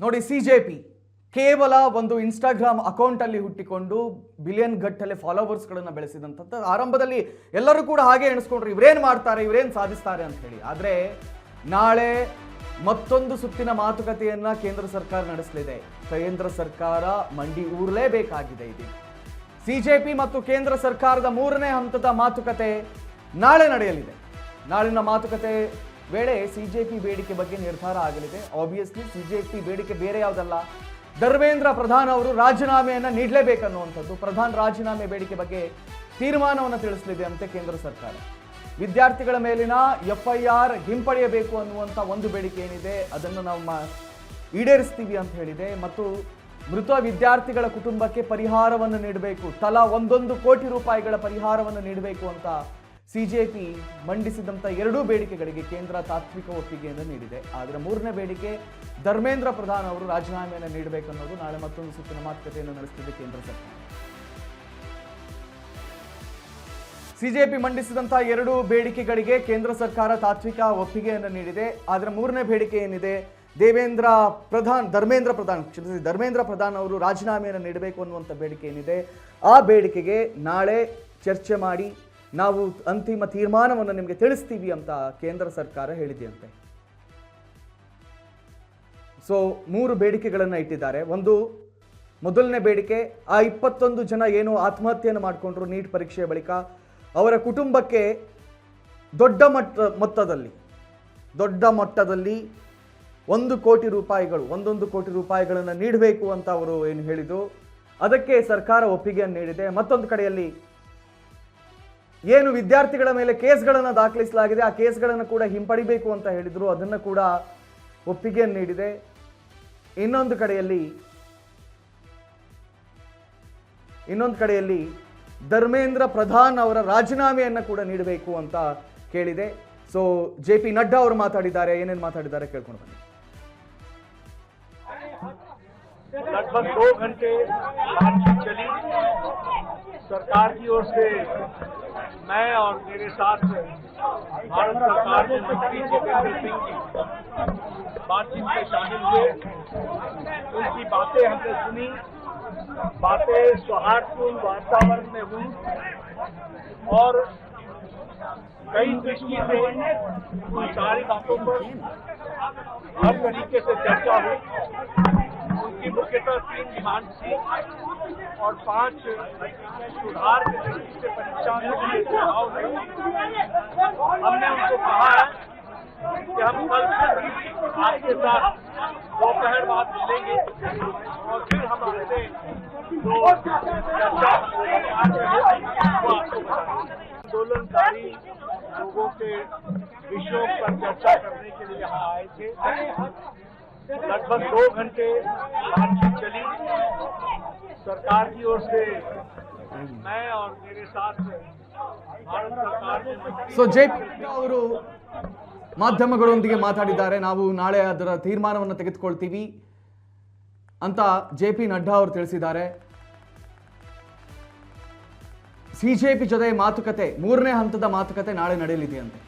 ನೋಡಿ, ಸಿಜೆಪಿ ಕೇವಲ ಒಂದು ಇನ್ಸ್ಟಾಗ್ರಾಮ್ ಅಕೌಂಟಲ್ಲಿ ಹುಟ್ಟಿಕೊಂಡು ಬಿಲಿಯನ್ ಗಟ್ಟಲೆ ಫಾಲೋವರ್ಸ್ಗಳನ್ನು ಬೆಳೆಸಿದಂಥದ್ದು. ಆರಂಭದಲ್ಲಿ ಎಲ್ಲರೂ ಕೂಡ ಹಾಗೆ ಎಣಿಸ್ಕೊಂಡ್ರು, ಇವರೇನು ಮಾಡ್ತಾರೆ, ಇವರೇನು ಸಾಧಿಸ್ತಾರೆ ಅಂತ ಹೇಳಿ. ಆದರೆ ನಾಳೆ ಮತ್ತೊಂದು ಸುತ್ತಿನ ಮಾತುಕತೆಯನ್ನ ಕೇಂದ್ರ ಸರ್ಕಾರ ನಡೆಸಲಿದೆ. ಕೇಂದ್ರ ಸರ್ಕಾರ ಮಂಡಿ ಊರಲೇಬೇಕಾಗಿದೆ. ಇದು ಸಿಜೆಪಿ ಮತ್ತು ಕೇಂದ್ರ ಸರ್ಕಾರದ 3ನೇ ಹಂತದ ಮಾತುಕತೆ ನಾಳೆ ನಡೆಯಲಿದೆ. ನಾಳಿನ ಮಾತುಕತೆ ವೇಳೆ ಸಿಜೆಪಿ ಬೇಡಿಕೆ ಬಗ್ಗೆ ನಿರ್ಧಾರ ಆಗಲಿದೆ. ಆಬ್ವಿಯಸ್ಲಿ ಸಿಜೆಪಿ ಬೇಡಿಕೆ ಬೇರೆ ಯಾವುದಲ್ಲ, ಧರ್ಮೇಂದ್ರ ಪ್ರಧಾನ್ ಅವರು ರಾಜೀನಾಮೆಯನ್ನು ನೀಡಲೇಬೇಕನ್ನುವಂಥದ್ದು. ಪ್ರಧಾನ್ ರಾಜೀನಾಮೆ ಬೇಡಿಕೆ ಬಗ್ಗೆ ತೀರ್ಮಾನವನ್ನು ತಿಳಿಸಲಿದೆ ಅಂತೆ ಕೇಂದ್ರ ಸರ್ಕಾರ. ವಿದ್ಯಾರ್ಥಿಗಳ ಮೇಲಿನ FIR ಹಿಂಪಡೆಯಬೇಕು ಅನ್ನುವಂಥ ಒಂದು ಬೇಡಿಕೆ ಏನಿದೆ ಅದನ್ನು ನಾವು ಈಡೇರಿಸ್ತೀವಿ ಅಂತ ಹೇಳಿದೆ. ಮತ್ತು ಮೃತ ವಿದ್ಯಾರ್ಥಿಗಳ ಕುಟುಂಬಕ್ಕೆ ಪರಿಹಾರವನ್ನು ನೀಡಬೇಕು, ತಲಾ 1 ಕೋಟಿ ರೂಪಾಯಿಗಳ ಪರಿಹಾರವನ್ನು ನೀಡಬೇಕು ಅಂತ ಸಿಜೆಪಿ ಮಂಡಿಸಿದಂಥ 2 ಬೇಡಿಕೆಗಳಿಗೆ ಕೇಂದ್ರ ತಾತ್ವಿಕ ಒಪ್ಪಿಗೆಯನ್ನು ನೀಡಿದೆ. ಆದರೆ 3ನೇ ಬೇಡಿಕೆ ಧರ್ಮೇಂದ್ರ ಪ್ರಧಾನ್ ಅವರು ರಾಜೀನಾಮೆಯನ್ನು ನೀಡಬೇಕನ್ನೋದು. ನಾಳೆ ಮತ್ತೊಂದು ಸುತ್ತಿನ ಮಾತುಕತೆಯನ್ನು ನಡೆಸುತ್ತಿದೆ ಕೇಂದ್ರ ಸರ್ಕಾರ. ಸಿಜೆಪಿ ಮಂಡಿಸಿದಂಥ 2 ಬೇಡಿಕೆಗಳಿಗೆ ಕೇಂದ್ರ ಸರ್ಕಾರ ತಾತ್ವಿಕ ಒಪ್ಪಿಗೆಯನ್ನು ನೀಡಿದೆ. ಆದರೆ 3ನೇ ಬೇಡಿಕೆ ಏನಿದೆ, ಧರ್ಮೇಂದ್ರ ಪ್ರಧಾನ್ ಅವರು ರಾಜೀನಾಮೆಯನ್ನು ನೀಡಬೇಕು ಅನ್ನುವಂಥ ಬೇಡಿಕೆ ಏನಿದೆ, ಆ ಬೇಡಿಕೆಗೆ ನಾಳೆ ಚರ್ಚೆ ಮಾಡಿ ನಾವು ಅಂತಿಮ ತೀರ್ಮಾನವನ್ನು ನಿಮಗೆ ತಿಳಿಸ್ತೀವಿ ಅಂತ ಕೇಂದ್ರ ಸರ್ಕಾರ ಹೇಳಿದೆಯಂತೆ. ಸೊ 3 ಬೇಡಿಕೆಗಳನ್ನು ಇಟ್ಟಿದ್ದಾರೆ. ಮೊದಲನೇ ಬೇಡಿಕೆ, ಆ 21 ಜನ ಏನು ಆತ್ಮಹತ್ಯೆಯನ್ನು ಮಾಡಿಕೊಂಡ್ರು ನೀಟ್ ಪರೀಕ್ಷೆಯ ಬಳಿಕ, ಅವರ ಕುಟುಂಬಕ್ಕೆ ದೊಡ್ಡ ಮಟ್ಟದಲ್ಲಿ 1 ಕೋಟಿ ರೂಪಾಯಿಗಳು 1 ಕೋಟಿ ರೂಪಾಯಿಗಳನ್ನು ನೀಡಬೇಕು ಅಂತ ಅವರು ಏನು ಹೇಳಿದ್ರು, ಅದಕ್ಕೆ ಸರ್ಕಾರ ಒಪ್ಪಿಗೆಯನ್ನು ನೀಡಿದೆ. ಮತ್ತೊಂದು ಕಡೆಯಲ್ಲಿ ಏನು ವಿದ್ಯಾರ್ಥಿಗಳ ಮೇಲೆ ಕೇಸ್ಗಳನ್ನು ದಾಖಲಿಸಲಾಗಿದೆ, ಆ ಕೇಸ್ಗಳನ್ನು ಕೂಡ ಹಿಂಪಡಿಬೇಕು ಅಂತ ಹೇಳಿದ್ರು, ಅದನ್ನು ಕೂಡ ಒಪ್ಪಿಗೆಯನ್ನು ನೀಡಿದೆ. ಇನ್ನೊಂದು ಕಡೆಯಲ್ಲಿ ಧರ್ಮೇಂದ್ರ ಪ್ರಧಾನ್ ಅವರ ರಾಜೀನಾಮೆಯನ್ನು ಕೂಡ ನೀಡಬೇಕು ಅಂತ ಕೇಳಿದೆ. ಸೊ JP ನಡ್ಡಾ ಅವರು ಮಾತಾಡಿದ್ದಾರೆ. ಏನೇನು ಮಾತಾಡಿದ್ದಾರೆ ಕೇಳ್ಕೊಂಡು ಬನ್ನಿ. लगभग 2 घंटे बातचीत चली। सरकार की ओर से मैं और मेरे साथ भारत सरकार के मंत्री जितेंद्र सिंह जी बातचीत में शामिल हुए। उनकी बातें हमने सुनी, बातें सौहार्दपूर्ण वातावरण में हुई और कई दृष्टि से उन सारी बातों पर हर तरीके से चर्चा हुई। उनकी मुख्यतः 3 डिमांड थी और 5 सुधार के दृष्टि से परीक्षा में सुझाव हुए। हमने उनको कहा है कि हम कल आपके साथ दोपहर बाद मिलेंगे और फिर हम आपसे जो चर्चा आंदोलनकारी लोगों के विषयों पर चर्चा करने के लिए यहाँ आए थे। लगभग 2 घंटे बातचीत चली। सरकार की ओर से मैं और मेरे साथ भारत सरकार के ಸೊ JP ಅವರು ಮಾಧ್ಯಮಗಳೊಂದಿಗೆ ಮಾತಾಡಿದ್ದಾರೆ. ನಾವು ನಾಳೆ ಅದರ ತೀರ್ಮಾನವನ್ನು ತೆಗೆದುಕೊಳ್ತೀವಿ ಅಂತ JP ನಡ್ಡಾ ಅವರು ತಿಳಿಸಿದ್ದಾರೆ. ಸಿಜೆಪಿ ಜೊತೆ ಮಾತುಕತೆ 3ನೇ ಹಂತದ ಮಾತುಕತೆ ನಾಳೆ ನಡೆಯಲಿದೆ ಅಂತೆ.